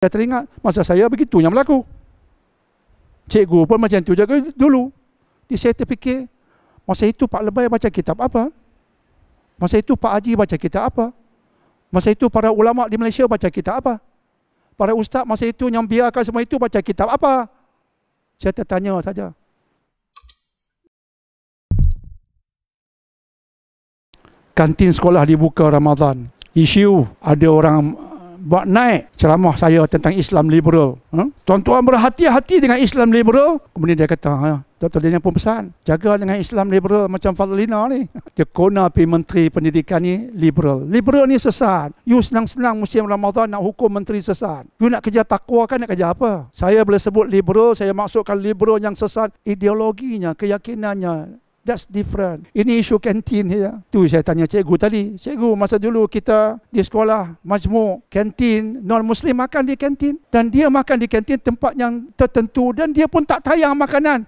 Saya teringat masa saya begitu yang berlaku. Cikgu pun macam tu juga dulu. Saya terfikir, masa itu Pak Lebay baca kitab apa? Masa itu Pak Haji baca kitab apa? Masa itu para ulama di Malaysia baca kitab apa? Para ustaz masa itu yang biarkan semua itu baca kitab apa? Saya tertanya saja. Kantin sekolah dibuka Ramadan. Isu ada orang buat naik ceramah saya tentang Islam liberal. Tuan-tuan berhati-hati dengan Islam liberal. Kemudian dia kata, Dr. Daniel pun pesan, jaga dengan Islam liberal macam Fadlina ni. Dia kona pergi Menteri Pendidikan ni liberal. Liberal ni sesat. You senang-senang musim Ramadan nak hukum menteri sesat. You nak kerja takwa kan nak kerja apa? Saya boleh sebut liberal, saya maksudkan liberal yang sesat. Ideologinya, keyakinannya. That's different. Ini isu kantin ya. Tu saya tanya cikgu tadi. Cikgu, masa dulu kita di sekolah majmuk, kantin, non-Muslim makan di kantin. Dan dia makan di kantin tempat yang tertentu. Dan dia pun tak tayang makanan.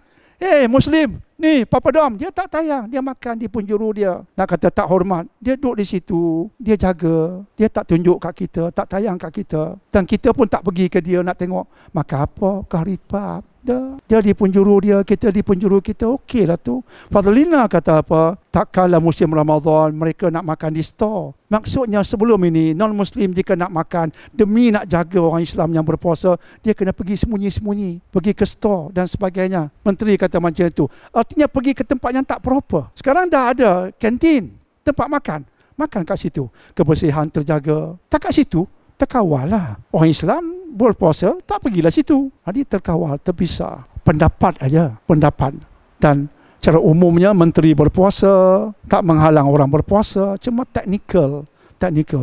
Muslim, ni Papa Dom, dia tak tayang. Dia makan di penjuru dia. Nak kata tak hormat. Dia duduk di situ. Dia jaga. Dia tak tunjuk kat kita. Tak tayang kat kita. Dan kita pun tak pergi ke dia nak tengok. Makan apa? Karipap. Dia di penjuru dia, kita di penjuru kita. Okey lah tu. Fadlina kata apa? Takkanlah musim Ramadan mereka nak makan di store. Maksudnya sebelum ini non-Muslim jika nak makan demi nak jaga orang Islam yang berpuasa, dia kena pergi sembunyi-sembunyi, pergi ke store dan sebagainya. Menteri kata macam itu. Artinya pergi ke tempat yang tak proper. Sekarang dah ada kantin, tempat makan. Makan kat situ. Kebersihan terjaga. Tak kat situ, terkawal lah. Orang Islam berpuasa, tak pergilah situ. Jadi terkawal, terpisah. Pendapat aja, pendapat. Dan secara umumnya menteri berpuasa, tak menghalang orang berpuasa, cuma teknikal.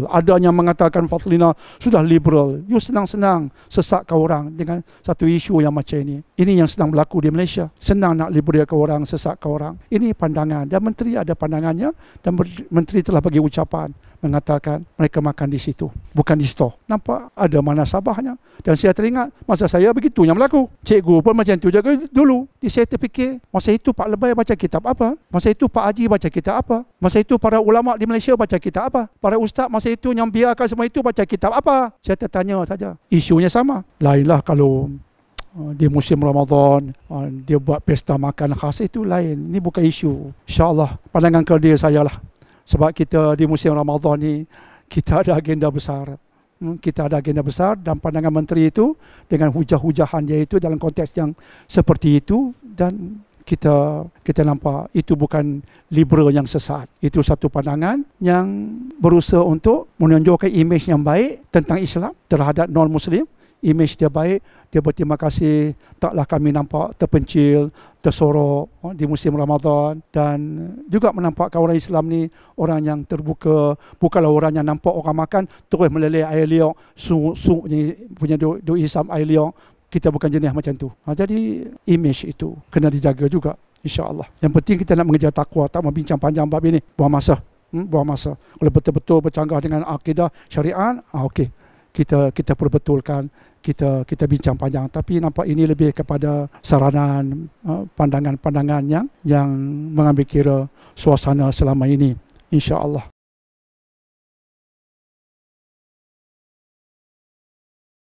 Ada yang mengatakan Fadlina sudah liberal. You senang-senang sesatkan orang dengan satu isu yang macam ini. Ini yang sedang berlaku di Malaysia. Senang nak liberalkan orang, sesatkan orang. Ini pandangan. Dan menteri ada pandangannya. Dan menteri telah bagi ucapan mengatakan mereka makan di situ, bukan di store. Nampak ada mana sabahnya. Dan saya teringat masa saya begitu yang berlaku. Cikgu pun macam tu juga dulu. Saya terfikir, masa itu Pak Lebay baca kitab apa? Masa itu Pak Haji baca kitab apa? Masa itu para ulama di Malaysia baca kitab apa? Para ustaz masa itu yang biarkan semua itu baca kitab apa? Saya tertanya saja. Isunya sama. Lainlah kalau di musim Ramadan dia buat pesta makan khas, itu lain. Ini bukan isu. InsyaAllah pandangan kerdil saya lah. Sebab kita di musim Ramadan ni, kita ada agenda besar. Kita ada agenda besar dan pandangan menteri itu dengan hujah-hujahan dia itu dalam konteks yang seperti itu. Dan kita nampak itu bukan liberal yang sesat. Itu satu pandangan yang berusaha untuk menunjukkan imej yang baik tentang Islam terhadap non-Muslim. Imej dia baik, dia berterima kasih taklah kami nampak terpencil, tersorok di musim Ramadan. Dan juga menampakkan orang Islam ni orang yang terbuka, bukanlah orang yang nampak orang makan terus meleleh air liok, sung ni punya duk isam air liok. Kita bukan jenis macam tu. Jadi imej itu kena dijaga juga, insya-Allah. Yang penting kita nak mengejar takwa, tak membincang panjang bab ini. Buang masa. Buang masa. Kalau betul-betul bercanggah dengan akidah syariat, okey. Kita perbetulkan, kita bincang panjang. Tapi nampak ini lebih kepada saranan, pandangan-pandangan yang mengambil kira suasana selama ini, insya-Allah.